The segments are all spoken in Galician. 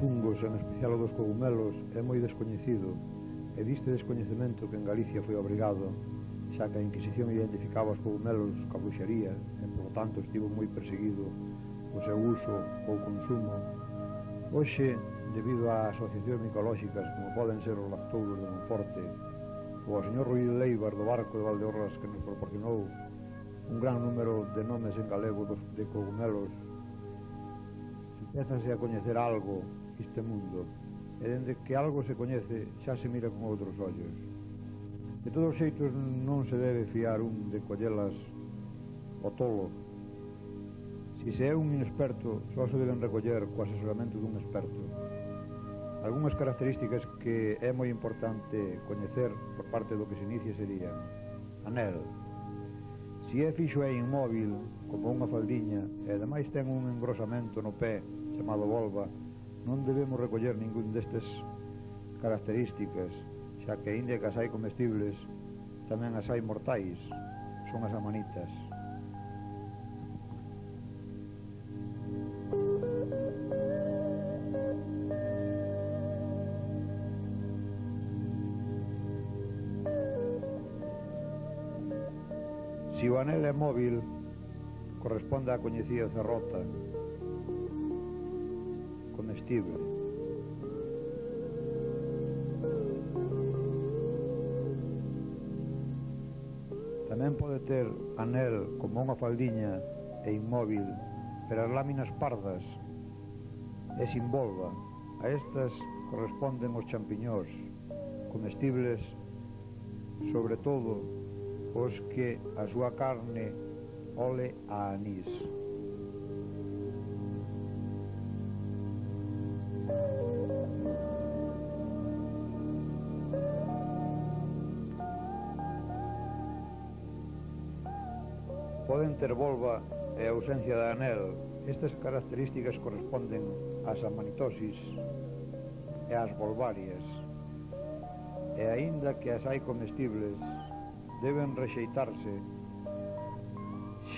fungos, en especial o dos cogumelos, é moi descoñecido, e diste descoñecemento que en Galicia foi obrigado, xa que a Inquisición identificaba os cogumelos ca bruxería e, por tanto, estivo moi perseguido o seu uso ou consumo. Hoxe, debido a asociacións micolóxicas como poden ser os lactouros de Monforte ou o señor Ruiz Leibar do barco de Valdeorras que nos proporcionou un gran número de nomes en galego de cogumelos, empezase a coñecer algo este mundo, e dende que algo se coñece xa se mira con outros ollos. De todos os xeitos non se debe fiar un de collelas o tolo. Si se é un inexperto, só se deben recoller co asesoramento dun experto. Algúnas características que é moi importante coñecer por parte do que se inicia serían: anel. Si é fixo e inmóvil, como unha faldiña, e ademais ten un engrosamento no pé chamado volva, non debemos recoller ningún destes características, xa que aínda que as hai comestibles, tamén as hai mortais, son as amanitas. Si o anel é móvil, corresponde á coñecida cerrota, comestible. Tamén pode ter anel como unha faldiña e inmóvil, pero as láminas pardas e sin volva. A estas corresponden os champiñós, comestibles, sobre todo os que a súa carne ole a anís. Poden ter volva e ausencia de anel. Estas características corresponden ás amanitosis e ás volvarias, e aínda que as hai comestibles, deben rexeitarse,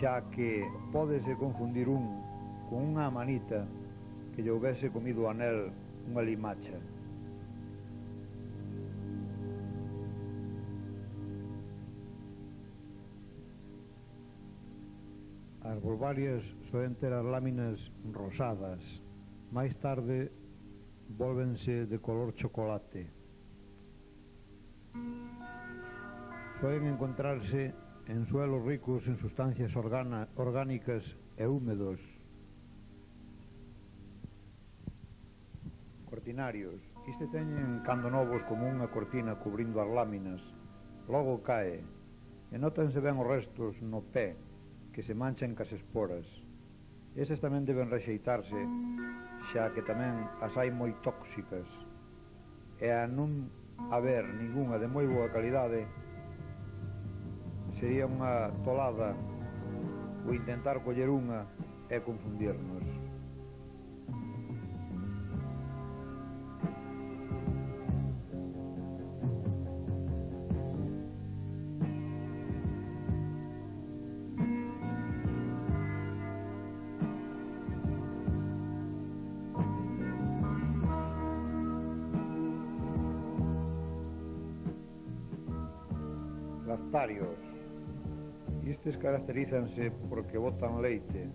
xa que pódese confundir un con unha amanita que lle houvese comido o anel unha limacha. As volvarias soen ter as láminas rosadas, máis tarde vólvense de color chocolate. Soen encontrarse en suelos ricos en sustancias orgánicas e húmedos. Cortinarios. Este teñen cando novos como unha cortina cubrindo as láminas, logo cae, e nótanse ben os restos no pé, que se manchan cas esporas. Esas tamén deben rexeitarse, xa que tamén as hai moi tóxicas, e a non haber ningunha de moi boa calidade, sería unha tolada o intentar coller unha e confundirnos. Lactarios. Estes caracterízanse porque botan leite,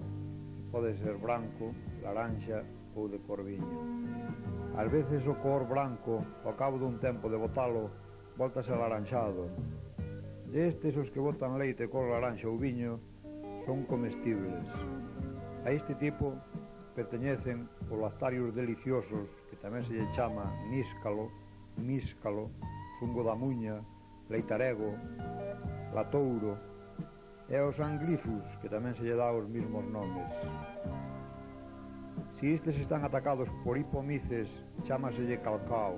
pode ser branco, laranxa ou de cor viño. Ás veces o cor branco, ao cabo dun tempo de botalo, voltase laranxado. Destes, os que botan leite cor laranxa ou viño son comestibles. A este tipo perteñecen os lactarios deliciosos, que tamén se lle chama níscalo, míscalo, fungo da muña, leitarego, latouro, e os anglifus, que tamén se lle dá os mismos nomes. Si estes están atacados por hipomices, chámaselle calcao.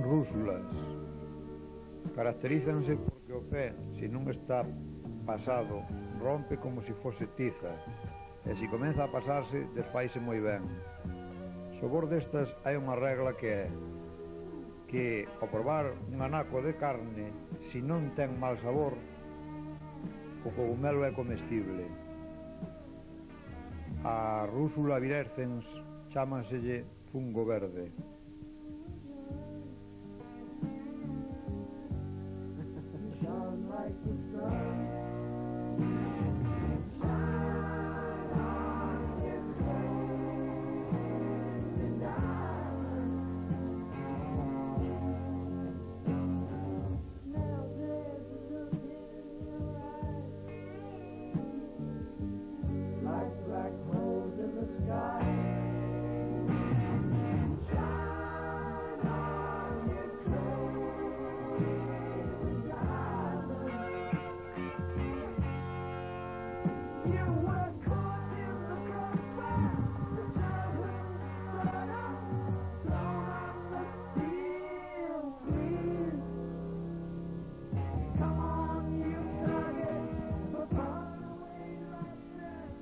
Rúsulas. Caracterízanse porque o pé, se non está pasado, rompe como se fose tiza, e se comeza a pasarse, desfaise moi ben. Sobor destas hai unha regla que é que ao probar un anaco de carne, se non ten mal sabor, o cogumelo é comestible. A Rúsula virescens chámaselle fungo verde.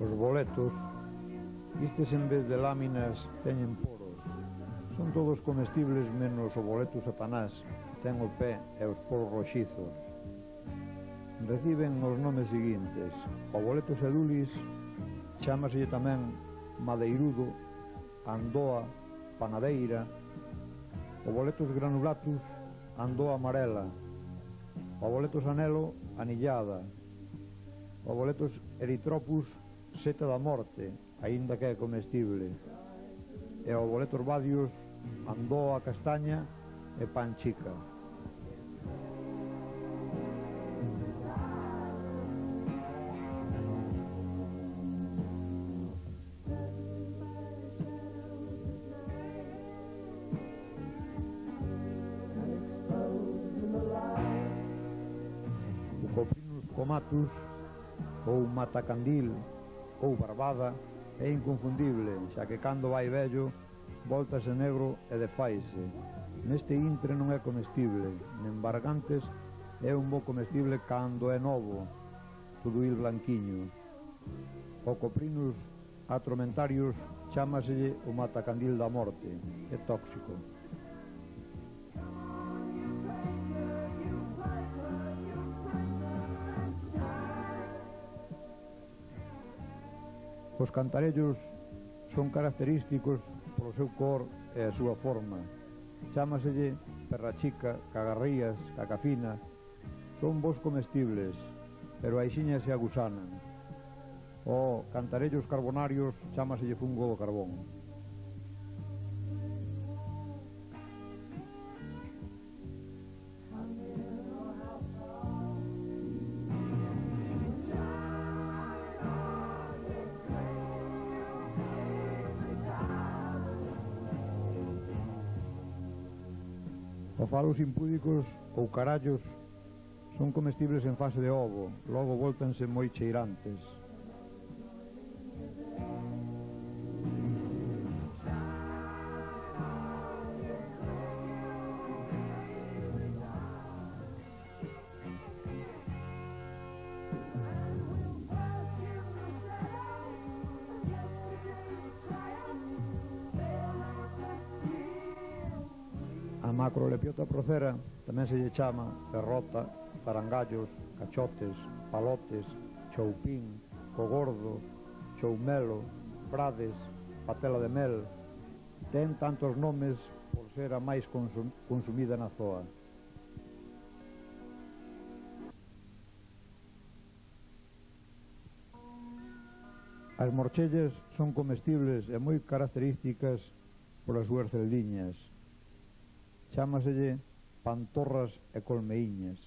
Os boletos, vistes en vez de láminas, teñen poros. Son todos comestibles menos o boleto satanás, que ten o pé e os poros roxizos. Reciben os nomes seguintes: o boleto sedulis chámaselle tamén madeirudo, andoa, panadeira; o boletus granulatus, andoa amarela; o boletus anelo, anillada; o boletus eritropus, seta da morte, aínda que é comestible; e o boletus vadius, andoa castaña e panchica. O Coprinus comatus, ou matacandil, ou barbada, é inconfundible, xa que cando vai vello voltase negro e desfaise. Neste intre non é comestible, nen bargantes é un bo comestible cando é novo, todo il blanquiño. O Coprinus atromentarius chámaselle o matacandil da morte, é tóxico. Os cantarellos son característicos polo seu cor e a súa forma. Chámaselle perrachica, cagarrías, cacafina. Son bons comestibles, pero aixiña se agusanan. O cantarellos carbonarios chámaselle fungo do carbón. Os falos impúdicos ou carallos son comestibles en fase de ovo, logo voltanse moi cheirantes. A macrolepiota procera tamén se lle chama ferrota, zarangallos, cachotes, palotes, choupín, cogordo, choumelo, frades, patela de mel. Ten tantos nomes por ser a máis consumida na zoa. As morchellas son comestibles e moi características polas súas celdiñas. Chámaselle pantorras e colmeíñas.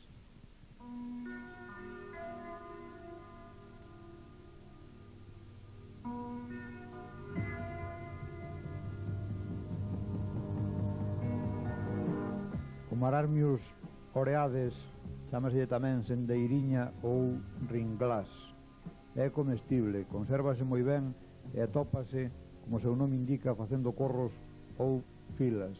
O mararmius oreades chámaselle tamén sendeiriña ou ringlás. É comestible, consérvase moi ben e atópase, como o seu nome indica, facendo corros ou filas.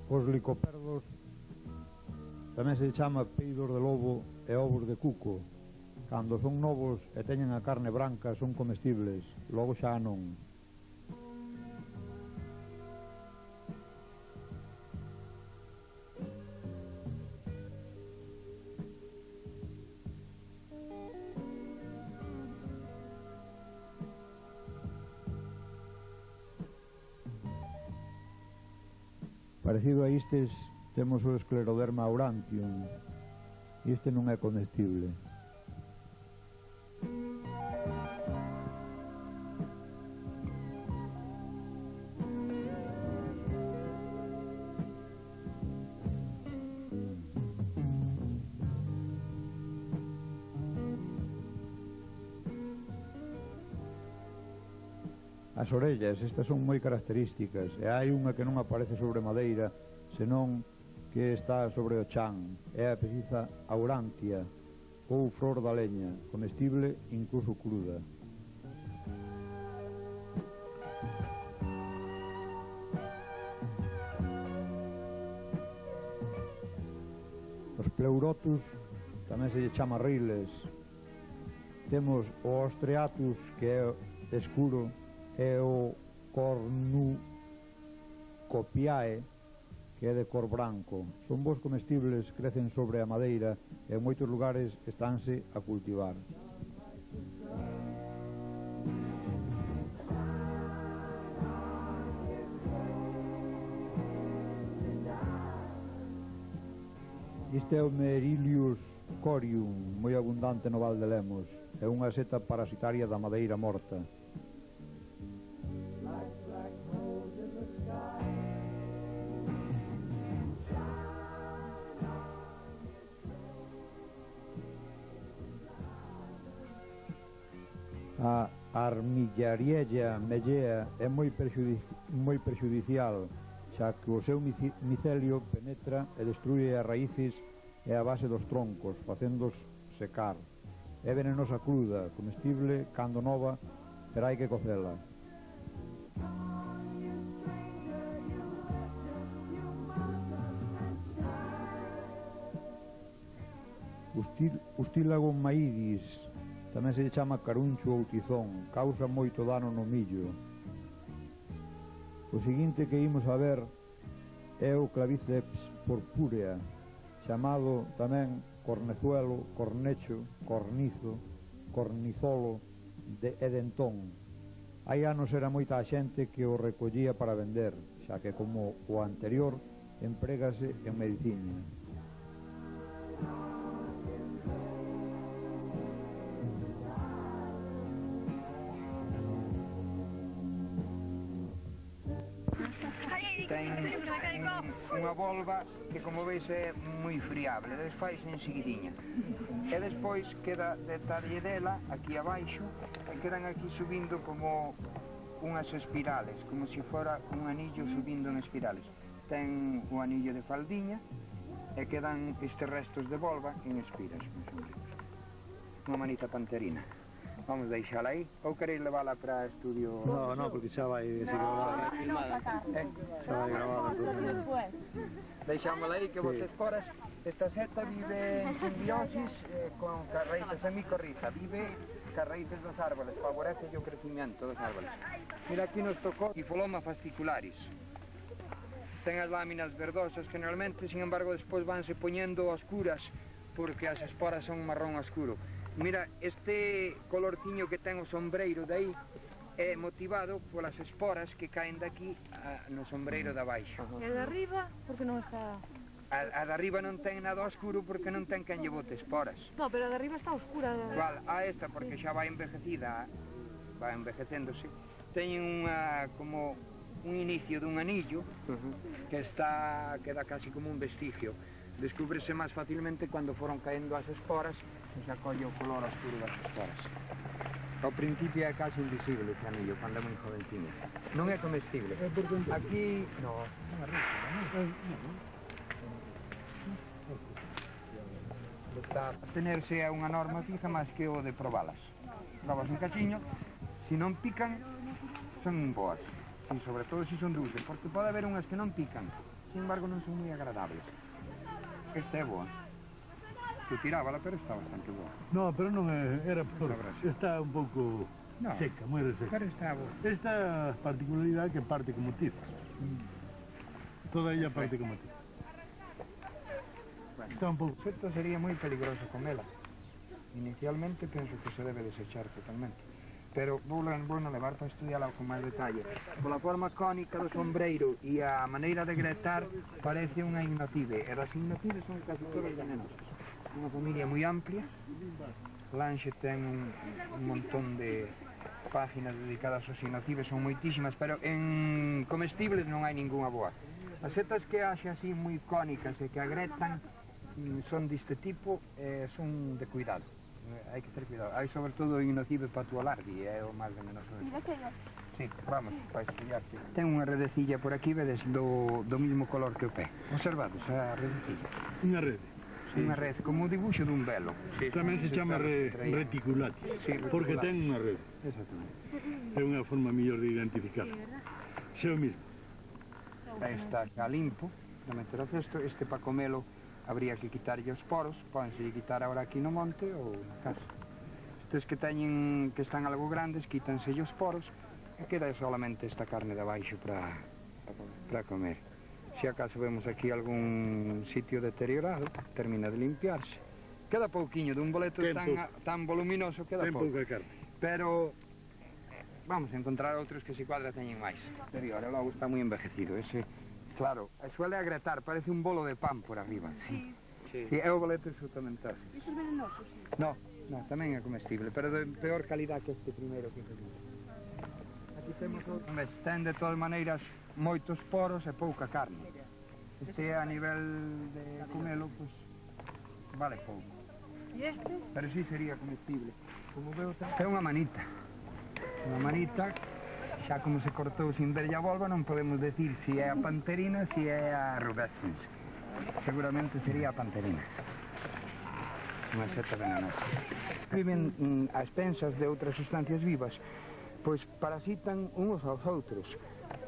Os Os licoperdos tamén se chama peidos de lobo e ovos de cuco. Cando son novos e teñen a carne branca son comestibles, logo xa non. Parecido a istes temos o Scleroderma aurantium. Este non é comestible. As orellas, estas son moi características, e hai unha que non aparece sobre madeira, senón que está sobre o chan, é a peciza aurantia, ou flor da leña, comestible incluso cruda. Os pleurotus tamén se lle chama riles. Temos o ostreatus, que é escuro, e o cornucopiae, que é de cor branco. Son bons comestibles, crecen sobre a madeira e en moitos lugares estánse a cultivar. Este é o Merilius corium, moi abundante no Val de Lemos. É unha seta parasitaria da madeira morta. A Armillariella mellea é moi perxudicial, xa que o seu micelio penetra e destrue as raíces e a base dos troncos, facéndoos secar. É venenosa cruda, comestible cando nova, pero hai que cocela. Ustilago maidis, tamén se chama caruncho ou tizón, causa moito dano no millo. O seguinte que imos a ver é o Claviceps purpúrea, chamado tamén cornezuelo, cornecho, cornizo, cornizolo e dentón. Hai anos era moita a xente que o recollía para vender, xa que como o anterior emprégase en medicina. Ten unha volva que, como veis, é moi friable, desfais en seguidiña. E despois queda detalle dela aquí abaixo e quedan aquí subindo como unhas espirales, como se fora un anillo subindo en espirales. Ten o anillo de faldiña e quedan estes restos de volva en espiras. Unha manita panterina. Vamos deixala aí, ou queréis levala para estudio? No, porque xa vai filmada. Xa vai gravada. Deixámola aí que vos esporas. Esta seta vive en simbiosis con raíces semicorriza, vive cas raíces dos árboles, favorece o crecimiento dos árboles. Mira, aquí nos tocou Tifloma fascicularis. Ten as láminas verdosas generalmente, sin embargo despois vanse poñendo oscuras porque as esporas son marrón oscuro. Mira, este colorciño que ten o sombreiro de aí é motivado polas esporas que caen daqui no sombreiro de abaixo. E a de arriba, porque non está... A de arriba non ten nada oscuro porque non ten quen lle bote esporas. No, pero a de arriba está oscura. Igual, a esta porque xa vai envejecida, vai envejecéndose. Teñen como un inicio dun anillo que queda casi como un vestigio. Descúbrese máis facilmente cando foron caendo as esporas e se acolle o color oscuro das esporas. Ao principio é casi invisible ese anillo, cando é moi jovenciño. Non é comestible. Aquí... No, non é rico, non? Está a tenerse a unha norma fija máis que o de probalas. Probas un cachiño, se non pican, son boas. E sobre todo se son dulces, porque pode haber unhas que non pican, sin embargo non son moi agradables. Esta é boa. Tu tirábala, pero está bastante boa. No, pero non era por... Está un pouco No, seca, moi reseca. pero está boa. Esta particularidade que parte como tira. Toda ella parte como tira. Bueno, Está un pouco... Isto sería moi peligroso comela. Inicialmente penso que se debe desechar totalmente. Pero vou levar para estudiarla con máis detalle. Pola forma cónica do sombreiro e a maneira de gretar parece unha ignotive. E as ignotives son casi todas venenosas. Unha familia moi amplia. Lanxe ten un montón de páginas dedicadas aos ignotives, son moitísimas, pero en comestibles non hai ninguna boa. As setas que haxe así moi cónicas e que agretan son deste tipo, son de cuidado. Hai que ter cuidado. Hai sobre todo ignotive patualardi, é o máis venenoso. Sí, vamos, para estudiarte. Ten unha redecilla por aquí, vedes, do mismo color que o pé. Observades a redecilla. Unha rede. Sí. Unha rede, como o dibuixo dun velo. Sí. Tamén se chama reticulatis, Sí, porque reticulati. ten unha rede. Exactamente. É unha forma mellor de identificar. Xe o mismo. Está xa limpo, de meter o cesto. Este para comelo habría que quitarlle os poros, pódense quitar ahora aquí no monte ou na casa. Estes que teñen, que están algo grandes, quítanse os poros e queda solamente esta carne de abaixo para comer. Se acaso vemos aquí algún sitio deteriorado, termina de limpiarse. Queda pouquiño dun boleto tan voluminoso, queda pouco. pouca carne. Pero vamos a encontrar outros que se cuadra teñen máis. Exterior, e logo está moi envejecido. Ese, claro, suele agretar, parece un bolo de pan por arriba. Sí. Sí, é o boleto absolutamente. Iso é venenoso, sí. No, tamén é comestible, pero de peor calidad que este primeiro que vimos. Aquí temos outro. Ten de todas maneiras moitos poros e pouca carne. Este a nivel de comelo, pues, vale pouco. E este? Pero sí sería comestible. Como veo, é unha manita. Unha manita, xa como se cortou sin ver a volva, non podemos decir se é a panterina, se é a rubescens. Seguramente sería a panterina. Unha seta venenosa. Viven a expensas de outras sustancias vivas, pois parasitan uns aos outros.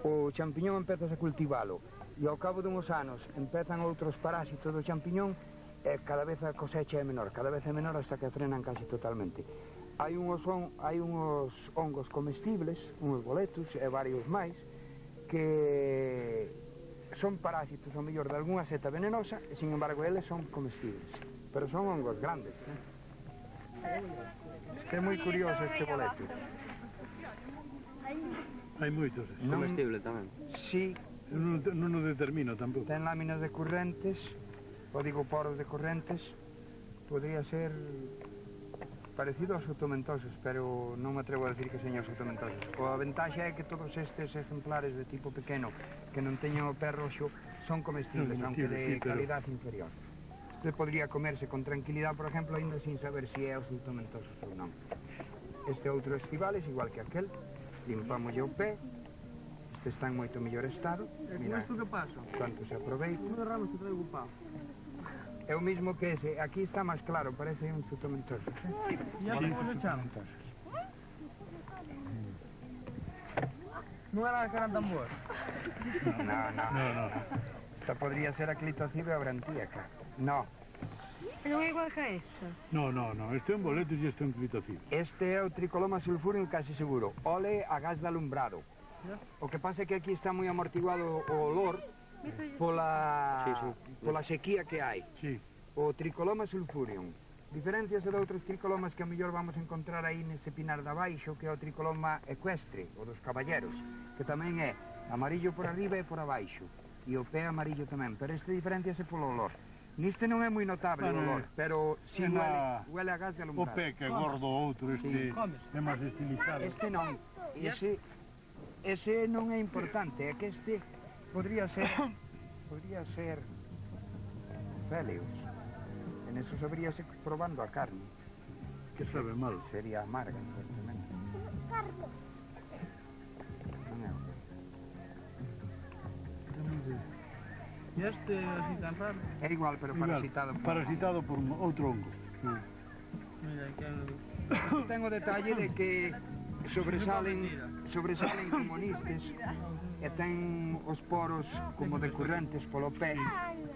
O champiñón empezas a cultivalo, e ao cabo dunhos anos empezan outros parásitos do champiñón, e cada vez a cosecha é menor, cada vez é menor hasta que frenan casi totalmente. Hai uns hongos comestibles, uns boletos e varios máis, que son parásitos ao mellor de algunha seta venenosa, e sin embargo eles son comestibles. Pero son hongos grandes. É moi curioso este boleto. Hai moitos. Comestible tamén. Sí, Non o determino tampouco. ten láminas decorrentes, o digo poros decorrentes, podría ser parecido aos otomentosos, pero non me atrevo a decir que señan os otomentosos. A ventaxa é que todos estes exemplares de tipo pequeno que non teñen o pé roxo son comestibles, aunque de calidad inferior. Este podría comerse con tranquilidad, por exemplo, ainda sin saber se é os otomentosos ou non. Este outro estivales, igual que aquel, limpamos o pé. Este está en moito mellor estado. Mira, que pasa? tanto se aproveita. Unha rama que traigo pau. É o mismo que ese. Aquí está máis claro, parece un tomentoso. E a como se chama? Non era que eran tan boas? No. Esta podría ser a clitocibe abrantíaca. No. Non é igual que esta. No. Isto é un boleto e isto é un clitocido. Este é o tricoloma sulfúrico casi seguro. Ole a gas de alumbrado. O que pasa é que aquí está moi amortiguado o olor pola sequía que hai. Sí. O tricoloma sulfurium. Diferencias de outros tricolomas que a mellor vamos a encontrar aí nese pinar de abaixo, que é o tricoloma ecuestre, o dos caballeros, que tamén é amarillo por arriba e por abaixo, e o pé amarillo tamén, pero este diferenciase polo olor. Neste non é moi notable o olor, pero si huele a gas de O alumbrado. pé que é gordo o outro, este é máis estilizado. Este non, ese non é importante, é que este podría ser Feleus. En eso sabríase probando a carne. Que sabe mal. Sería amarga, fuertemente. Non é o E este así tan raro? É igual, pero parasitado. Parasitado por outro hongo. Mira, que Ten o detalle de que sobresalen como nistes e ten os poros como decurrentes polo pé.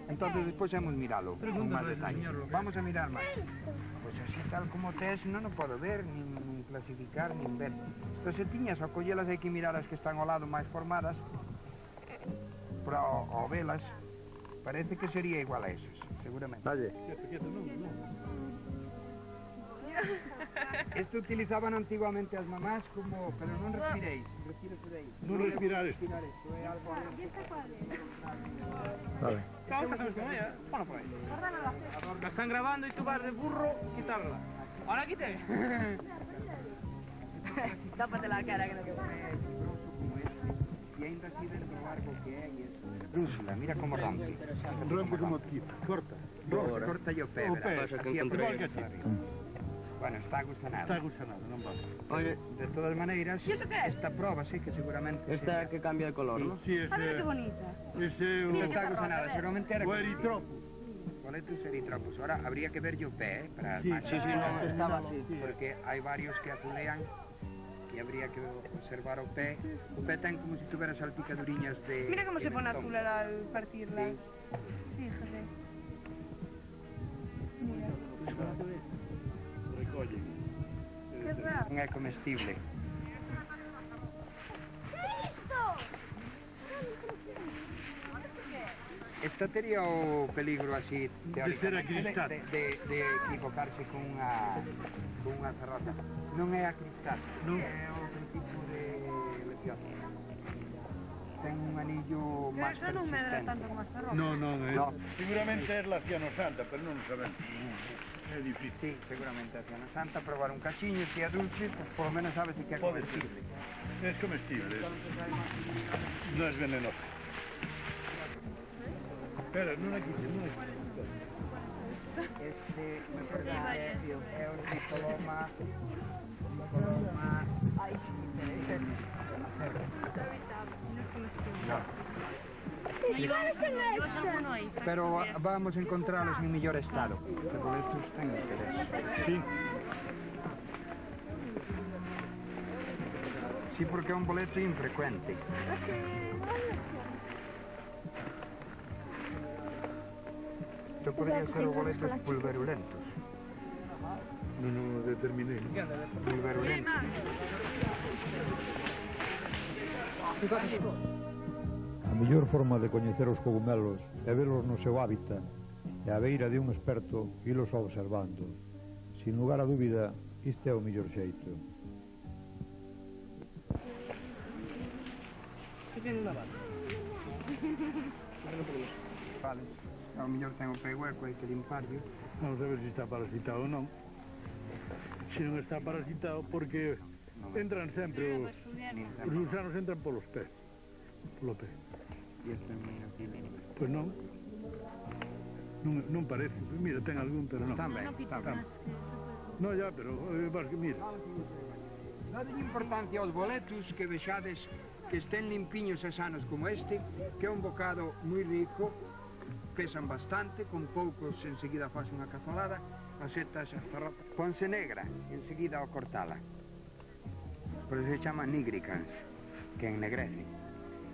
Entonces despois hemos miralo con máis detalle. Vamos a mirar máis. Pois así tal como tes non o podo ver, nin clasificar, nin ver. Estas setiñas, ao collelas hai que mirar as que están ao lado máis formadas, pero ao velas parece que sería igual a esas, seguramente. Dalle. Isto utilizaban antiguamente as mamás como... pero non respiréis, retírese de aí. Non respirar isto. Isto é algo... Vale. ¿Cómo hacemos con ella? Bueno, por ahí. La están grabando y tú vas de burro, quitarla. Ahora quite. Tápate la cara que no queda. E ainda así dentro do barco que é e eso. Brúxula, mira como rompe. Rompe como tiza, corta. Corta yo pé, O verás. pé, Pasa que Aquí encontré aprovecha igual que para arriba. Bueno, está gusanado. Está gusanado, non vale. Oye, de todas maneiras, esta proba sí que seguramente... Esta que cambia de color, ¿no? Sí, Ah, mira qué bonita. ese Esta está gusanada, seguramente era... o eritropus. Boletus eritropus. Ahora, habría que ver yo pé, para... Sí, Sí, no, estaba así. Porque hai varios que azulean e habría que observar o pé. O pé ten como si tuvera salpicaduriñas de... Mira cómo se pone pimentón. azul al partirla. Fíjate. Mira. Recolle. Qué raro. Non é comestible. Esta tería o peligro así teóricamente de equivocarse con unha ferrota. Non é a cristal, Non. é outro tipo de lesión. Ten un anillo Pero máis eso non medra persistente. tanto como esta ropa. No, No. seguramente é la cianosanta, pero non sabemos. É difícil. Sí, seguramente a Ciana Santa, probar un cachiño, si é dulce, pues por lo menos sabes que é Pode ser. comestible. Es comestible. No es venenoso. Espera, non é quite, non é quite. Este, me parece que é o Ricoloma. Ai, sí, pero vamos a encontrarlos en mellor estado. Pero estos ten interés. Sí. Sí, porque é un boleto infrecuente. Isto podría ser o boletos pulverulentos. Non o determinei. Pulverulentos. A mellor forma de coñecer os cogumelos é velos no seu hábitat e a beira de un experto ilos observando. Sin lugar a dúbida, isto é o mellor xeito. Vale. Ao mellor ten o pé hueco, hai que limparlo. Vamos a ver se está parasitado ou non. Se non está parasitado, porque entran sempre os gusanos entran polos pés. Polo pé. E este é moi aquí. Pois non. Non parece. Mira, ten algún, pero non. Está ben, está ben. No, ya, pero vas que mira. Dade importancia aos boletos que vexades que estén limpiños e sanos como este, que é un bocado moi rico, pesan bastante, con poucos enseguida faz unha cazolada, as setas, as ferrotas, ponse negra enseguida ao cortala. Por eso se chama nigricans, que ennegrece.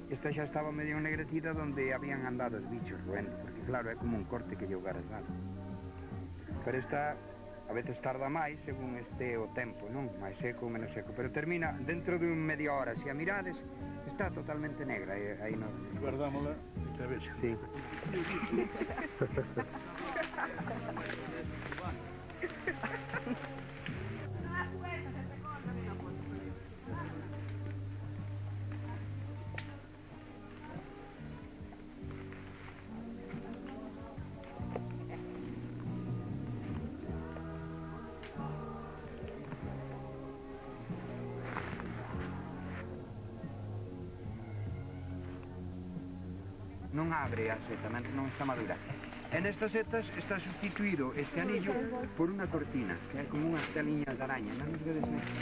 Esta xa estaba medio ennegrecida donde habían andado os bichos roendo, porque claro, é como un corte que lle hougaras dado. Pero esta a veces tarda máis según este o tempo, non? Mais seco ou menos seco, pero termina dentro de media hora, se a mirades, está totalmente negra, e aí non... Guardámola, esta vez. Sí. Non abre a seta, non está madura. En estas setas está sustituído este anillo por unha cortina, que é como unhas teliñas de araña, non nos vedes nesto.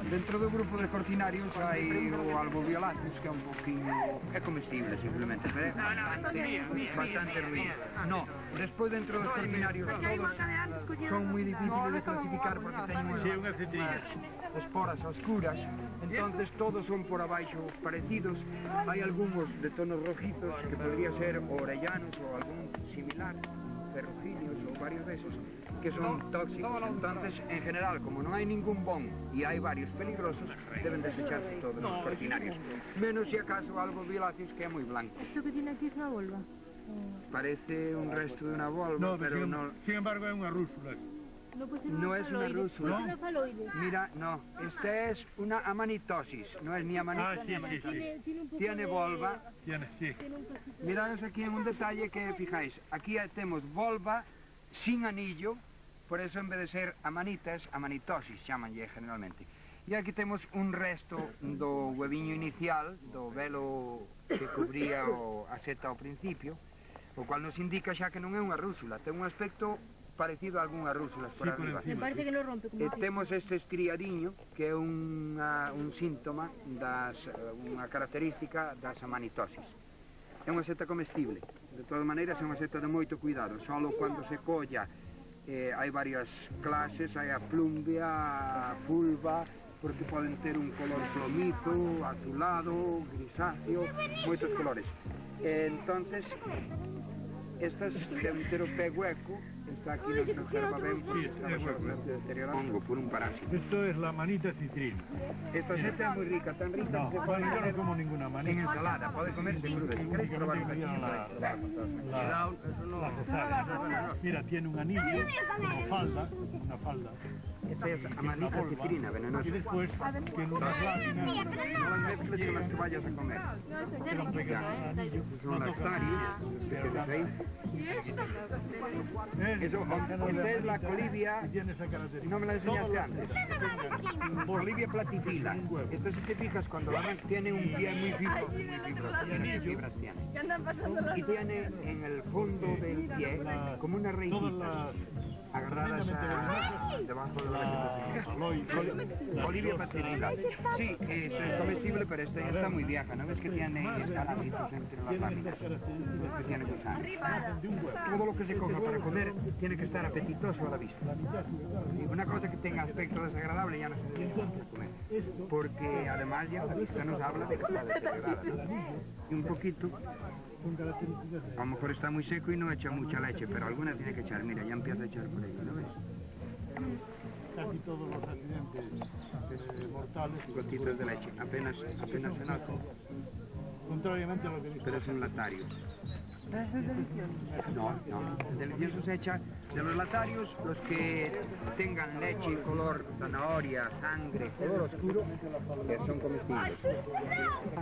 Dentro do grupo de cortinarios hai o albo violatus, que é un poquinho... é comestible, simplemente, pero é bastante ruim. No, despois dentro dos cortinarios todos son moi difíciles de clasificar porque teñen Sí, unha citriña. esporas oscuras, entonces todos son por abaixo parecidos. Hai algúns de tonos rojizos que podría ser orellanos ou algún similar, ferruginios ou varios desos, que son tóxicos. Entonces, en general, como non hai ningún bon e hai varios peligrosos, deben desecharse todos os cortinarios. Menos si acaso algo violáceos que é moi blanco. ¿Esto que tiene aquí es una volva? Parece un resto de una volva, No, pero no... sin embargo é unha rúsula. No, pues No es una rúsula. Es una faloide. Mira, no, esta es una amanitosis, no es ni Ah, amanitosis. sí, sí, sí. Tiene un poco Tiene de- volva. Tiene, sí. Tiene un cosito. Mirados aquí en un detalle que fijáis, aquí temos volva sin anillo, por eso en vez de ser amanitas, amanitosis chamanlle generalmente. E aquí temos un resto do hueviño inicial, do velo que cubría a seta ao principio, o cual nos indica xa que non é unha rúsula, ten un aspecto parecido a algunhas rúsulas por Sí, por arriba. Me parece que no rompe como E temos este estriadiño que é un síntoma unha característica das amanitosis. É unha seta comestible, de todas maneiras é unha seta de moito cuidado, solo cando se colla hai varias clases, hai a plumbia, a fulva, porque poden ter un color plomizo, azulado, grisáceo, moitos colores. Entonces, estas deben ter o pé hueco, está aquí non se observa ben porque está bastante deteriorado por un parásito. Esto es la manita citrina. Esta seta é moi rica, tan rica No, que se bueno, pode yo no comer como ninguna en manita. ensalada, pode comerse cruda. Si queréis probar un cachín, La podéis. cesárea. Mira, tiene un anillo, como falda, una falda. Esta es amanita citrina, venenosa. Y después tiene unas láminas, No las mezcles con las que vayas a comer. tiene un pequeño anillo. Son lactarios, que veis. Eso, esta es la colibia, Tiene esa característica. no me la enseñaste Todas antes. las- Colibia platifila. Esta, si te fijas, cuando la ves, tiene un pie muy fibroso, tiene fibras tiene. ¿Qué andan pasando los Y tiene en el fondo del pie como unas Todas raícitas las agarradas debajo de la vegetación. Olivia platifila. Sí, es comestible, pero esta ya está muy vieja. ¿No ves que tiene parásitos entre las láminas? Los que tiene gusano. Todo lo que se coja para comer tiene que estar apetitoso a la vista. Y una cosa que tenga aspecto desagradable ya no se debe comer. Porque además ya la vista nos habla de que está deteriorada, ¿no? Y un poquito, a lo mejor está muy seco y no echa mucha leche, pero alguna tiene que echar. Mira, ya empieza a echar por ahí, ¿no ves? casi todos los accidentes mortales. Gotitas de leche, apenas se nota. Contrariamente a lo que dice. Pero es un latario. No, el delicioso se echa de los latarios, los que tengan leche color zanahoria, sangre, color oscuro, que son comestibles.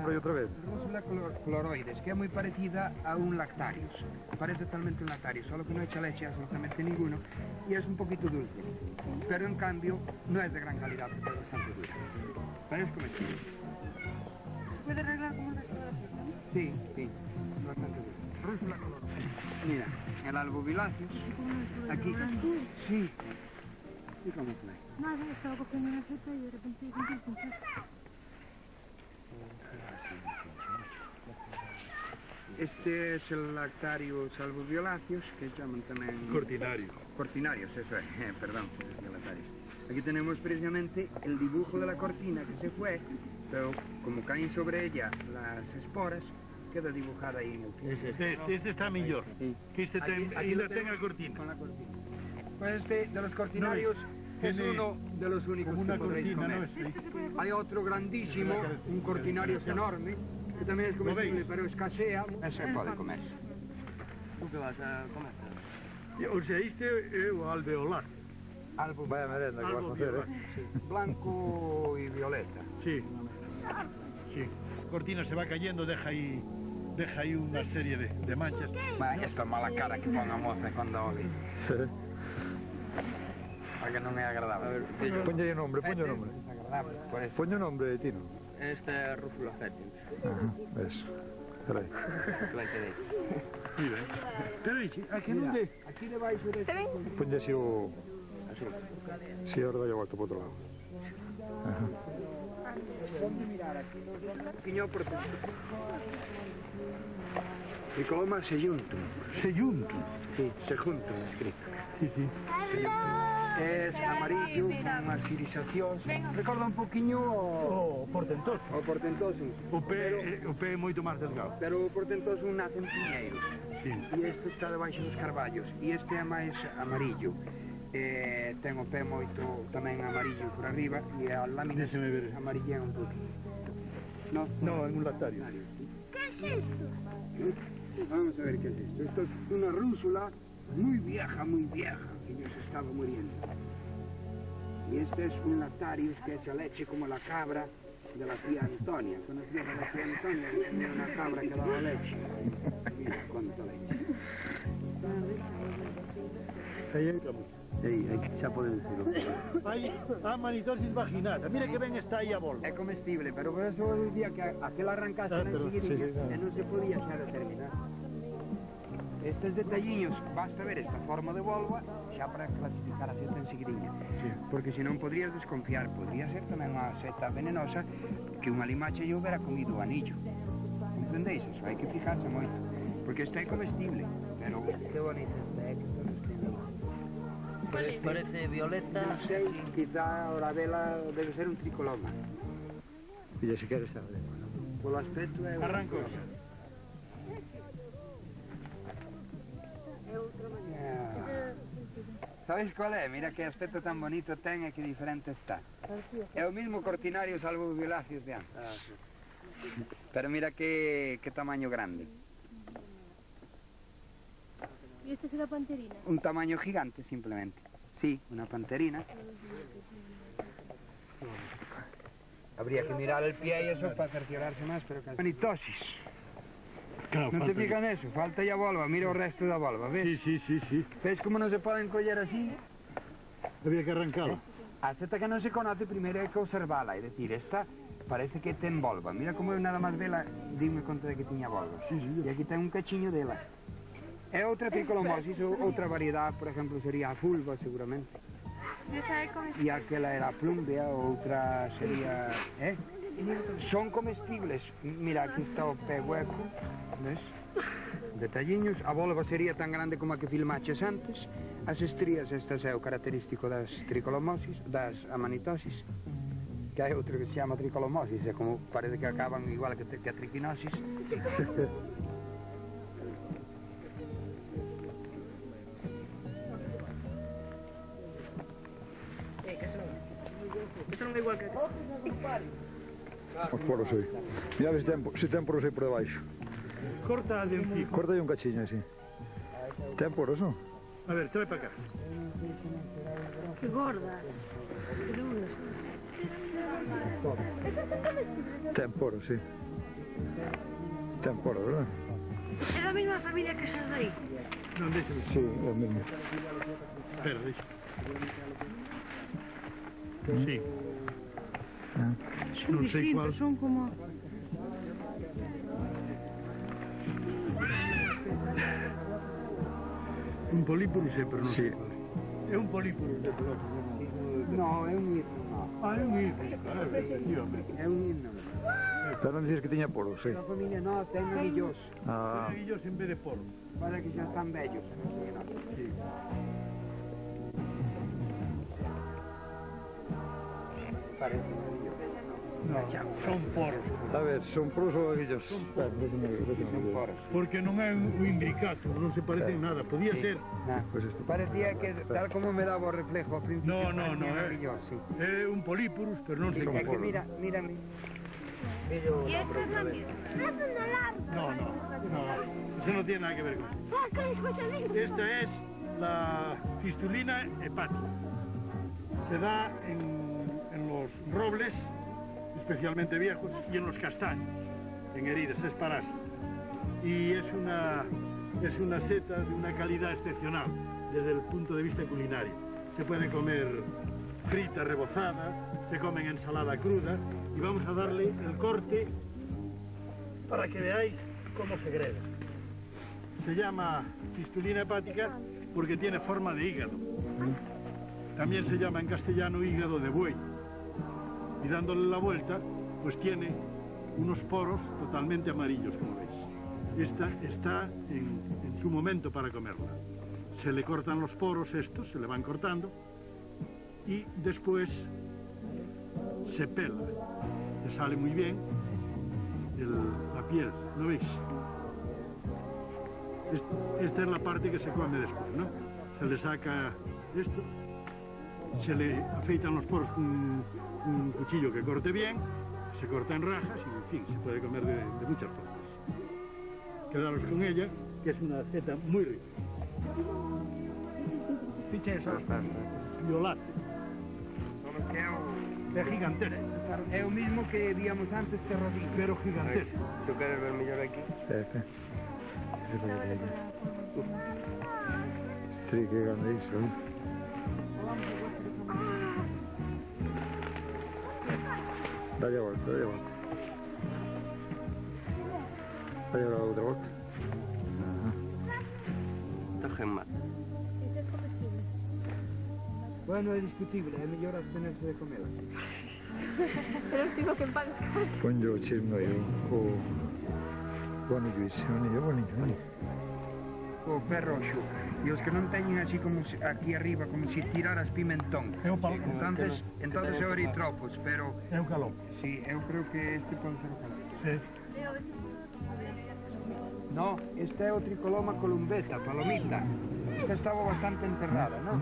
Y otra vez. Rúsula cloroides, que es muy parecida a un lactarius. Parece totalmente un lactarius, solo que no echa leche absolutamente ninguno y es un poquito dulce. Pero en cambio no es de gran calidad, porque es bastante dulce. Pero es comestible. ¿Puede arreglar como el resto de la fruta? Sí, bastante dulce. Rúsula cloroides. Mira, el alboviláceos, aquí, sí. ¿Y cómo fue? Nada, estaba cogiendo una fruta y de repente sentí el pinchazo. Este es el Lactarius alboviolaceus, que llaman también... Cortinarios. Cortinarios, eso es, perdón, decía Lactarius. Aquí tenemos precisamente el dibujo de la cortina que se fue, pero como caen sobre ella las esporas, queda dibujada ahí en el piso. Este está mejor. Sí. Que este Aquí ainda lo ten a tenemos cortina. con la cortina. Pues este de los cortinarios es tiene uno de los únicos como que una podréis cortina, comer. ¿no? Hay otro grandísimo, un cortinario enorme, que también es comestible, veis? pero escasea. Ese puede comerse. ¿Tú qué vas a comer? O sea, este é o alveolar. Algo Vaya merenda que vas a hacer, blanco y violeta. Sí. Sí. Cortina se va cayendo, deja ahí una serie de manchas. Esta mala cara que pon a moza cuando oye. Para que non é agradable. Ponlle nombre, ponlle nombre. Desagradable, por eso. Ponlle nombre, Tino. Este é Rúfula Fetius. Ves. Espera aí. La que dei. Mira, pero aquí non Aquí debaixo de... Ponlle así o... Si é verdade, eu volto para outro lado. Piñón portento. Tricolomas se juntan. Se juntan. Sí, se juntan, escrito. Sí, sí. Es amarillo, con unas irisacións. Recorda un poquinho O portentoso. o portentoso. O pé é moito máis delgado. Pero o portentoso nace en piñeiros. Sí. E este está debaixo dos carballos. E este é máis amarillo. Ten o pé moito tamén amarillo por arriba e a lámina Déxeme ver. amarilla un poquinho. No, No, en un lactario. ¿Qué es esto? Vamos a ver qué es esto. Esto es una rúsula muy vieja, que ya se estaba muriendo. Y este es un lactario que echa leche como la cabra de la tía Antonia. ¿Conocías a la tía Antonia? Que tenía una cabra que daba leche. Mira cuánta leche. Aí entramos. Sí, xa poden decirlo. Hai a manitosis vaginata. Mira que ben está aí a volta. É comestible, pero por eso dicía que aquel arrancaste Ah, na pero, seguidilla sí, e non se podía xa determinar. Estes detalliños, basta ver esta forma de volva xa para clasificar a seta en seguidilla. Sí. Porque senón podrías desconfiar, podría ser tamén unha seta venenosa que unha limacha lle houbera comido o anillo. Entendéis? Eso hai que fijarse moito. Porque esta é comestible, pero... Que bonita esta é, que comestible. Parece violeta. Non sei, quizá a vela debe ser un tricoloma. Pilla se queres saber. Polo aspecto é... Arrancos. Sabes cuál é? Mira que aspecto tan bonito ten e que diferente está. É o mismo cortinario salvo os violáceos de antes. Pero mira que tamaño grande. ¿Y esta es la panterina? Un tamaño gigante simplemente. Sí, una panterina. Habría que mirar el pie y eso para cerciorarse más, pero casi... Manitosis. Claro, Non te falta- fijas neso, falta ya volva, mira o resto da volva, ves? Sí. Ves como non se poden coller así? Había que arrancala. A seta que non se conoce primeiro hai que observala, é dicir, esta parece que ten volva. Mira como eu nada máis vela, dime conta de que tiña volva. Sí. E aquí ten un cachiño dela. É outra tricolomosis, outra variedade, por exemplo, sería a fulva, seguramente. ¿Y esa es comestible? E aquela era a plumbea, outra sería... Son comestibles. Mira, aquí está o pé hueco, ves? Detalliños. A volva sería tan grande como a que filmaches antes. As estrías, estas é o característico das tricolomosis, das amanitosis. Que hai outro que se chama tricolomosis, é como parece que acaban igual que a triquinosis. Eso non é igual que aquí. Os poros aí. Mira se ten poros aí por debaixo. Corta de un pico. Corta aí un cachiño así. Ten poros, non? A ver, trae para acá. ¡Qué gordas! ¡Qué duras! Ten poros, sí. Ten poros, verdad? ¿Es la misma familia que esas de ahí? Non, déxame. Sí, é o mesmo. Espera, deixa. Sí. Son Non sei distintos, cuál. son como... Un políporo, sí, pero non Sí. sei cuál. É un políporo de pelota. No, é un himno. Ah, é un himno. Efectivamente. É un himno. Pero non dices que tiña poros, sí. A familia no, ten anillos. Ah, Anillos en vez de polo. Para que xa están bellos. Sí. Parece un anillo. No, son poros. a ver, son poros ou aguillos? Son poros. Porque non é un imbricato, non se parecen nada. Podía ser. Pois isto. Parecía que tal como me daba o reflejo ao principio. No, no, no, parecían anillos, sí. É un políporus, pero non sei É como que polo. mira, mírame. ¿Y esta es la misma? No, eso no tiene nada que ver con eso. Esta es la fistulina hepática. Se da en los robles, especialmente viejos, y en los castaños, en heridas, es parásito. Y es una seta de una calidad excepcional desde el punto de vista culinario. Se puede comer frita, rebozada, se come en ensalada cruda, y vamos a darle el corte para que veáis cómo se greda. Se llama fistulina hepática porque tiene forma de hígado. También se llama en castellano hígado de buey, y dándole la vuelta, pues tiene unos poros totalmente amarillos, como veis. Esta está en su momento para comerla. Se le cortan los poros estos, se le van cortando, y después se pela. Le sale muy bien la piel, ¿lo veis? Esta es la parte que se come después, ¿no? Se le saca esto, se le afeitan los poros con un cuchillo que corte bien, se corta en rajas y, en fin, se puede comer de muchas formas. Quedaros con ella, que es una seta muy rica. Ficha eso. Violate. Solo que É gigantesco. é o mismo que víamos antes de rodillo. Pero gigantesco. ¿Tú quieres ver mejor aquí? Sí, que grande iso, eh? Dalle a volta, dalle a volta. Dalle a outra volta. Esto es gemma. Bueno, é discutible, é mellor abstenerse de comela. Pero os digo que en paz descanse. Ponyo o chisme aí, o anillo ese, o anillo. O pé roxo. E os que non teñen así como aquí arriba, como se tiraras pimentón. É o palo. Entonces é o eritropos, pero... É un calón. Sí, eu creo que este pode ser o calón. Sí. No, este é o tricoloma columbeta, palomita. Esta estaba bastante enterrada, ¿no?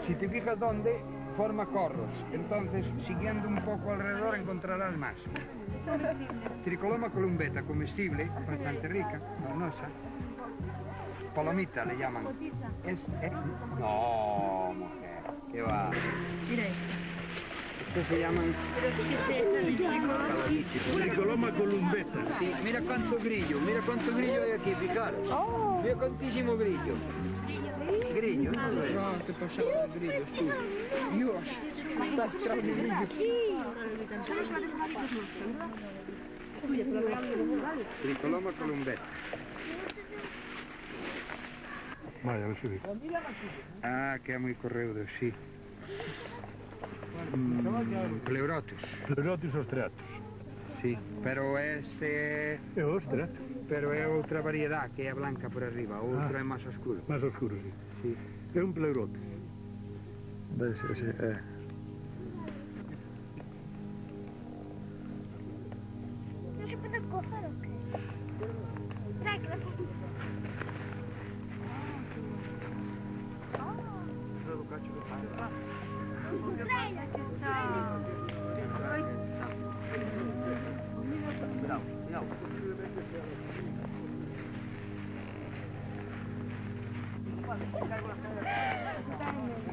Si te fijas dónde, forma corros. Entonces, siguiendo un poco alrededor, encontrarás más. Tricoloma columbeta, comestible, bastante rica, carnosa. Palomita le llaman. No, mujer, ¿qué va? Mira Estos se llaman... Tricoloma columbeta. Sí, mira cuánto grillo hay aquí, fijaros. Mira cuantísimo grillo. Grillo, no te pasaba de grillos tú. Dios, estás tras de grillos. Tricoloma columbeta. Vaya, lo subí. Ah, que é moi correudo, sí. Pleurotus. Pleurotus ostreatus. Sí, pero ese... É o ostreatus. Pero é outra variedade que é blanca por arriba, o outro é máis oscuro. Más oscuro, sí. Sí. É un pleurotus. Sí, ¿No se puede coger o qué? Trae que la cojo.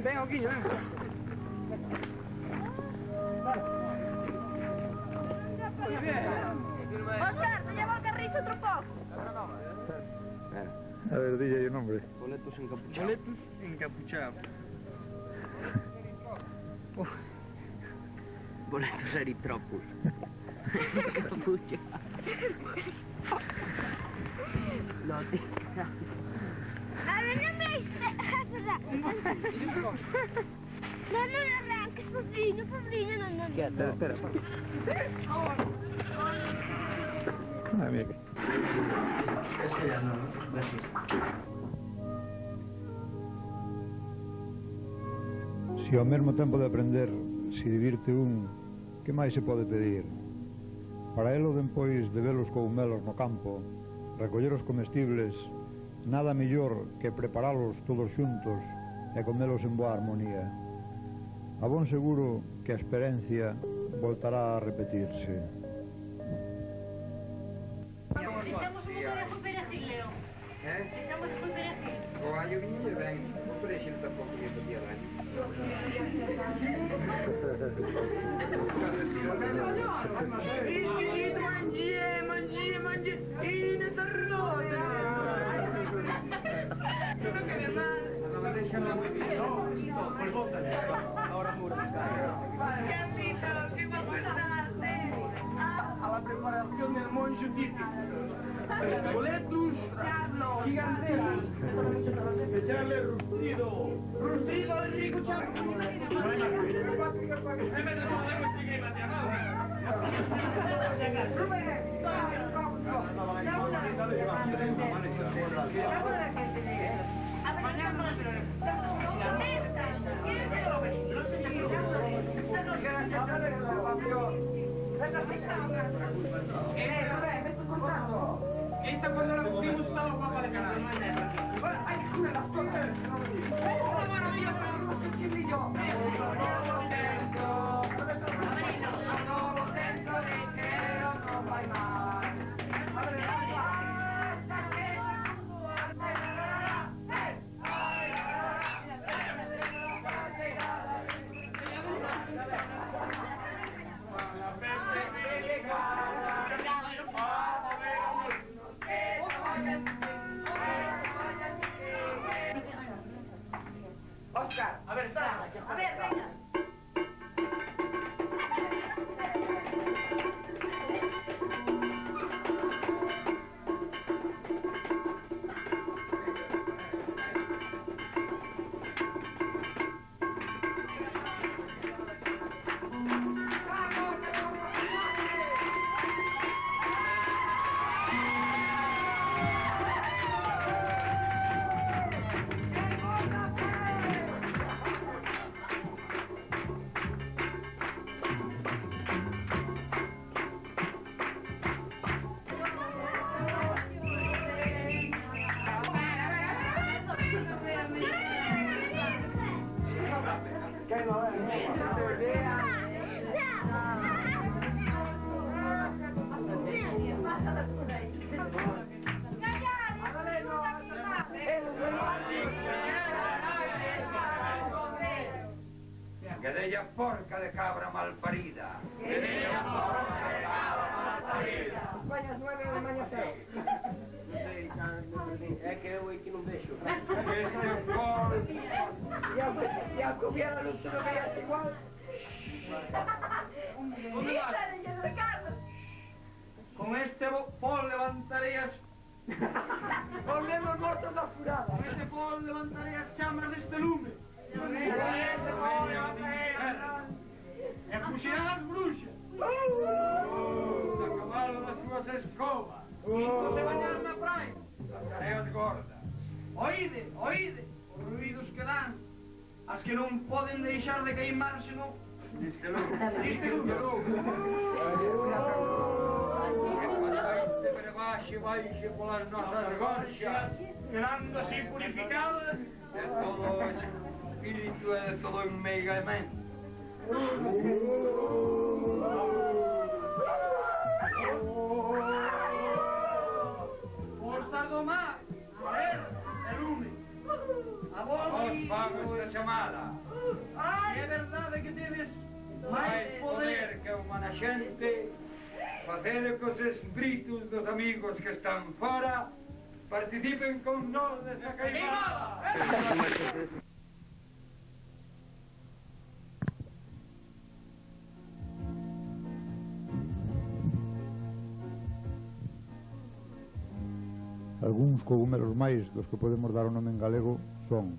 Ven, Oquillo, ven. Oscar, te llevo al carrizo otro poco. A ver, dille aí o nombre. Boletos encapuchados. Boletus encapuchados. Boletos eritropus. Capucha. No, tío. A ver, no me No, no arranques, pobrino, no. Espera. Ah, mira que... Se ao mesmo tempo de aprender se divirte que máis se pode pedir? Para elo, dempois de ver os coumelos no campo, recoller os comestibles, nada mellor que preparalos todos xuntos e comelos en boa armonía. A bon seguro que a experiencia voltará a repetirse. Estamos en una cooperación, Leo. Estamos en cooperación. O año viñe ben, por exemplo, tampouco lle podía ben. Mangi, e ne tornoia. Non che mi male. Capito, che mi guardate. A la preparación del moncho típico. Boletus giganteros. Echarle rustrido al rico chapo. Esta cuando la pusimos estaba guapa de canal. Ay, jura las cosas. ¡Una maravilla para los chiquillos! Oscar, a ver, está. A ver, venga. Que de ella porca de cabra malparida. Que de ella porca de cabra malparida. Mañas 9 de mañas 6. É que eu aqui não deixo. Este por... E a cobiera não se lo veías igual. Con este pol levantarías... Volvemos mortos da furada. Con este pol levantarías chamas deste lume. Con este pol levantarías... E fuxirán as bruxas. A cabalo das súas escobas. Isto se bañar na praia. As tareas gordas. Oíde, oíde, os ruidos que dan. As que non poden deixar de queimarse no... Diste lume. Diste lume. Este brebaxe baixe polas nosas gorxas. Quedando así purificadas. De todo espírito e de todo enmeigamento. Postas do mar, el lume. A vos Os vamos esta chamada. E é verdade que tedes Mais poder que uma naxente, facer que os espíritus dos amigos que están fora participen con nós desa queimada. Algúns cogumelos máis dos que podemos dar o nome en galego son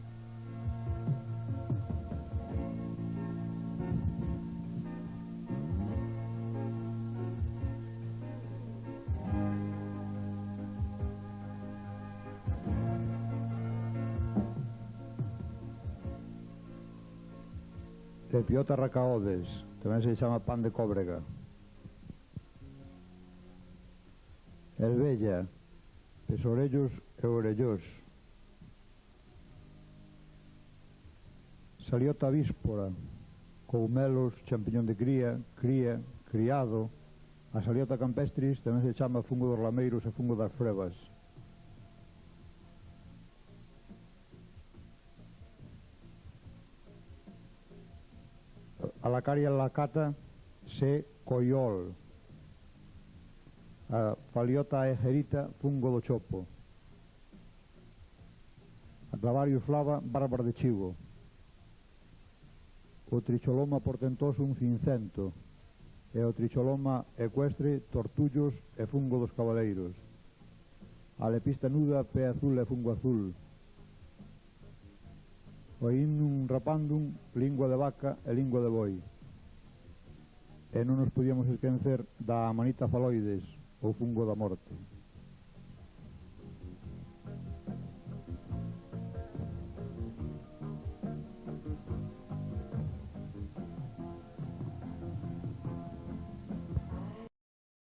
Lepiota racaodes, tamén se chama pan de cóbrega. Elvella, pesorellos e orellós. Saliota víspora, coumelos, champiñón de cría, criado. A saliota campestris tamén se chama fungo dos lameiros e fungo das frevas. A lacaria lacata se coiol. A faliota egerita, fungo do chopo. A clavario flava, bárbara de chivo. O tricholoma portentoso, un cincento. E o tricholoma ecuestre, tortullos e fungo dos cabaleiros. A lepista nuda, pé azul e fungo azul. O innum rapandum, lingua de vaca e lingua de boi. E non nos podíamos esquecer da amanita faloides, o fungo da morte.